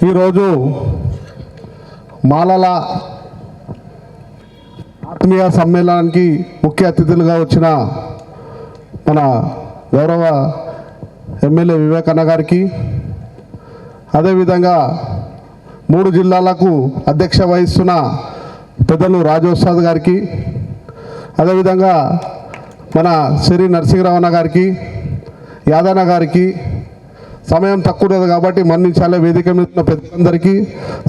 ఈరోజు మాలల ఆత్మీయ సమ్మేళనానికి ముఖ్య అతిథులుగా వచ్చిన మన గౌరవ ఎమ్మెల్యే వివేకన్న గారికి, అదేవిధంగా 3 జిల్లాలకు అధ్యక్ష వహిస్తున్న పెద్దలు రాజోత్సాద్ గారికి, అదేవిధంగా మన శ్రీ నరసింహరావణ గారికి, యాదన్న గారికి, సమయం తక్కువ కాబట్టి మన్నించాలే వేదిక మీద ఉన్న పెద్దలందరికీ,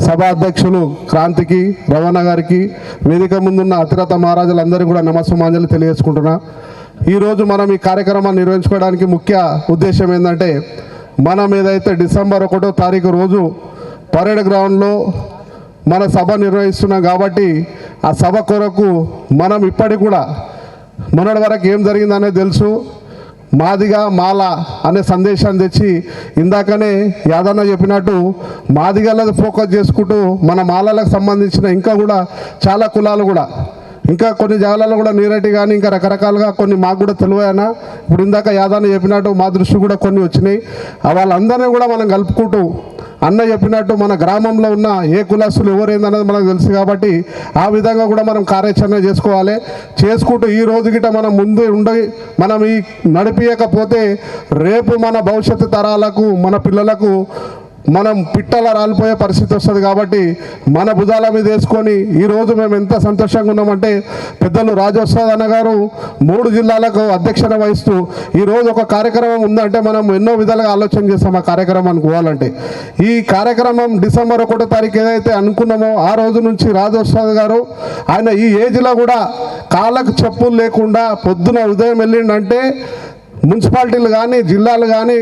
సభా అధ్యక్షులు క్రాంతికి, రవణ గారికి, వేదిక ముందున్న అతిరథ మహారాజులందరికీ కూడా నమస్సుమాంజలి తెలియజేసుకుంటున్నా. ఈరోజు మనం ఈ కార్యక్రమాన్ని నిర్వహించుకోవడానికి ముఖ్య ఉద్దేశం ఏంటంటే, మనం ఏదైతే డిసెంబర్ 1వ తారీఖు రోజు పరేడ్ గ్రౌండ్లో మన సభ నిర్వహిస్తున్నాం కాబట్టి ఆ సభ కొరకు మనం ఇప్పటికి కూడా మొన్నటి వరకు ఏం జరిగిందనేది తెలుసు. మాదిగా మాల అనే సందేశాన్ని తెచ్చి ఇందాకనే యాదన్న చెప్పినట్టు మాదిగలది ఫోకస్ చేసుకుంటూ మన మాలలకు సంబంధించిన ఇంకా కూడా చాలా కులాలు కూడా ఇంకా కొన్ని జాగాలలో కూడా నీరటి కానీ ఇంకా రకరకాలుగా కొన్ని మాకు కూడా తెలియనా. ఇప్పుడు ఇందాక యాదన్న చెప్పినట్టు మా దృష్టి కూడా కొన్ని వచ్చినాయి. వాళ్ళందరినీ కూడా మనం కలుపుకుంటూ అన్న చెప్పినట్టు మన గ్రామంలో ఉన్న ఏ కులస్తులు ఎవరైందన్నది మనకు తెలుసు కాబట్టి ఆ విధంగా కూడా మనం కార్యాచరణ చేసుకుంటూ ఈ రోజు గిట మనం ముందు ఉండి మనం ఈ నడిపించకపోతే రేపు మన భవిష్యత్తు తరాలకు మన పిల్లలకు మనం పిట్టల రాలిపోయే పరిస్థితి వస్తుంది. కాబట్టి మన భుజాల మీద వేసుకొని ఈరోజు మేము ఎంత సంతోషంగా ఉన్నామంటే, పెద్దలు రాజోత్సాద్ అన్న గారు 3 జిల్లాలకు అధ్యక్షత వహిస్తూ ఈరోజు ఒక కార్యక్రమం ఉందంటే మనం ఎన్నో విధాలుగా ఆలోచన చేస్తాం ఆ కార్యక్రమానికి పోవాలంటే. ఈ కార్యక్రమం డిసెంబర్ 1వ తారీఖు ఏదైతే అనుకున్నామో ఆ రోజు నుంచి రాజోత్సాద్ గారు ఆయన ఈ ఏజ్లో కూడా కాళ్ళకు చెప్పులు లేకుండా పొద్దున ఉదయం వెళ్ళిండంటే మున్సిపాలిటీలు కానీ జిల్లాలు కానీ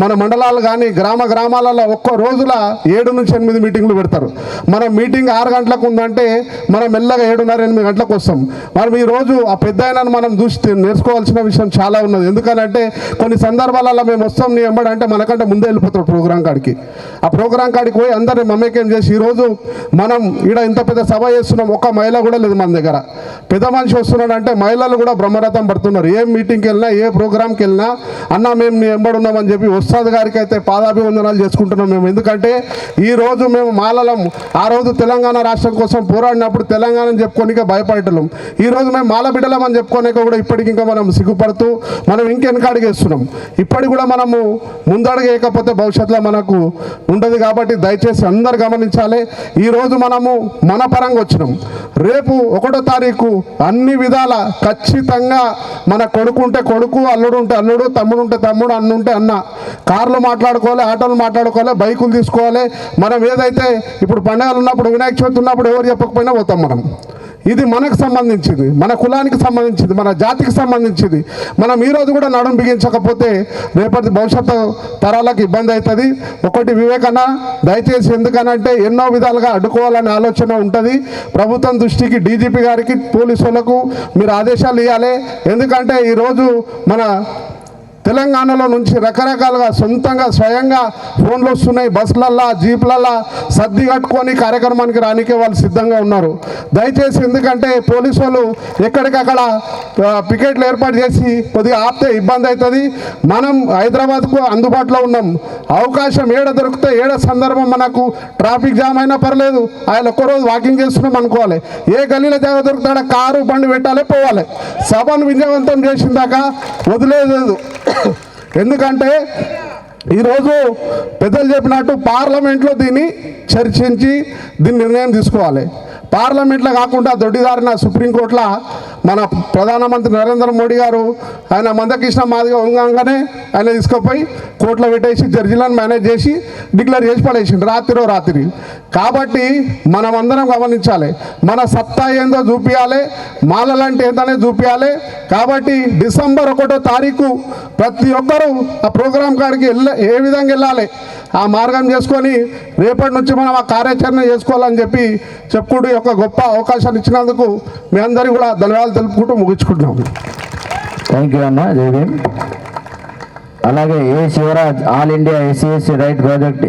మన మండలాలు కానీ గ్రామాలలో ఒక్క రోజుల 7 నుంచి 8 మీటింగ్లు పెడతారు. మనం మీటింగ్ 6 గంటలకు ఉందంటే మనం మెల్లగా 7:30-8 గంటలకు వస్తాం. మనం ఈరోజు ఆ పెద్ద ఆయనను మనం చూసి నేర్చుకోవాల్సిన విషయం చాలా ఉన్నది. ఎందుకనంటే కొన్ని సందర్భాలలో మేము వస్తాం నీ ఎంబడంటే మనకంటే ముందే వెళ్ళిపోతారు ప్రోగ్రాం కాడికి. ఆ ప్రోగ్రాం కాడికి పోయి అందరిని మమేకం చేసి ఈరోజు మనం ఈడ ఇంత పెద్ద సభ చేస్తున్నాం, ఒక్క మహిళ కూడా లేదు మన దగ్గర. పెద్ద మనిషి వస్తున్నాడు అంటే మహిళలు కూడా బ్రహ్మరథం పడుతున్నారు. ఏ మీటింగ్కి వెళ్ళినా ఏ ప్రోగ్రాంకి వెళ్ళినా అన్న మేము నీ ఎంబడున్నామని చెప్పి ఉస్తాద్ గారికి అయితే పాదాభివందనాలు చేసుకుంటున్నాం మేము. ఎందుకంటే ఈరోజు మేము మాలలం ఆ రోజు తెలంగాణ రాష్ట్రం కోసం పోరాడినప్పుడు తెలంగాణని చెప్పుకోనికే భయపడటం, ఈరోజు మేము మాల బిడ్డలం అని చెప్పుకోనిక కూడా ఇప్పటికి ఇంకా మనం సిగ్గుపడుతూ మనం ఇంకెనకాడిగేస్తున్నాం. ఇప్పటికి కూడా మనము ముందడుగు వేయకపోతే భవిష్యత్తులో మనకు ఉండదు. కాబట్టి దయచేసి అందరు గమనించాలి. ఈరోజు మనము మన పరంగా వచ్చినాం. రేపు 1వ తారీఖు అన్ని విధాల ఖచ్చితంగా మన కొడుకు ఉంటే కొడుకు, అల్లుడు ఉంటే అల్లుడు, తమ్ముడు ఉంటే తమ్ముడు, అన్న ఉంటే అన్న, కార్లు మాట్లాడుకోవాలి, ఆటోలు మాట్లాడుకోవాలి, బైకులు తీసుకోవాలి. మనం ఏదైతే ఇప్పుడు పండుగలు ఉన్నప్పుడు వినాయక చవితి ఉన్నప్పుడు ఎవరు చెప్పకపోయినా పోతాం మనం. ఇది మనకు సంబంధించింది, మన కులానికి సంబంధించింది, మన జాతికి సంబంధించింది. మనం ఈరోజు కూడా నడుం బిగించకపోతే రేపటి భవిష్యత్తు తరాలకు ఇబ్బంది అవుతుంది. ఒకటి వివేకన్న దయచేసి, ఎందుకనంటే ఎన్నో విధాలుగా అడ్డుకోవాలనే ఆలోచన ఉంటుంది. ప్రభుత్వం దృష్టికి డీజీపీ గారికి పోలీసు వాళ్ళకు మీరు ఆదేశాలు ఇవ్వాలి. ఎందుకంటే ఈరోజు మన తెలంగాణలో నుంచి రకరకాలుగా సొంతంగా స్వయంగా ఫోన్లు వస్తున్నాయి, బస్సులల్లా జీపులల్లా సర్ది కట్టుకొని కార్యక్రమానికి రానికే వాళ్ళు సిద్ధంగా ఉన్నారు. దయచేసి, ఎందుకంటే పోలీసు వాళ్ళు ఎక్కడికక్కడ పికెట్లు ఏర్పాటు చేసి కొద్దిగా ఆపితే ఇబ్బంది అవుతుంది. మనం హైదరాబాద్కు అందుబాటులో ఉన్నాం. అవకాశం ఏడ దొరికితే ఏడ సందర్భం మనకు ట్రాఫిక్ జామ్ అయినా పర్లేదు, ఆయన ఒక్కరోజు వాకింగ్ చేస్తున్నాం అనుకోవాలి. ఏ గల్లీలో జాగా దొరుకుతాడో కారు బండి పెట్టాలి, పోవాలి. సభను విజయవంతం చేసిందాక వదిలేదు. ఎందుకంటే ఈరోజు పెద్దలు చెప్పినట్టు పార్లమెంట్లో దీన్ని చర్చించి దీన్ని నిర్ణయం తీసుకోవాలి. పార్లమెంట్లో కాకుండా దొడ్డిదారిన సుప్రీంకోర్టులో మన ప్రధానమంత్రి నరేంద్ర మోడీ గారు ఆయన మందకృష్ణ మాదిగా ఉంగంగానే ఆయన తీసుకుపోయి కోర్టులో పెట్టేసి జడ్జిలను మేనేజ్ చేసి డిక్లేర్ చేసి పడేసిండు రాత్రి. కాబట్టి మనం అందరం గమనించాలి, మన సత్తా ఏందో చూపించాలి, మాలలంటే ఏందనే చూపించాలి. కాబట్టి డిసెంబర్ 1వ తారీఖు ప్రతి ఒక్కరూ ఆ ప్రోగ్రాం కాడికి ఏ విధంగా వెళ్ళాలి ఆ మార్గం చేసుకొని రేపటి నుంచి మనం ఆ కార్యాచరణ చేసుకోవాలని చెప్పి చెప్పుకుంటూ ఒక గొప్ప అవకాశాన్ని ఇచ్చినందుకు మీ అందరికీ కూడా ధన్యవాదాలు తెలుపుకుంటూ ముగించుకుంటున్నాం. థ్యాంక్ యూ అన్న, జై భీమ్. అలాగే A Shivaraj all India SC right project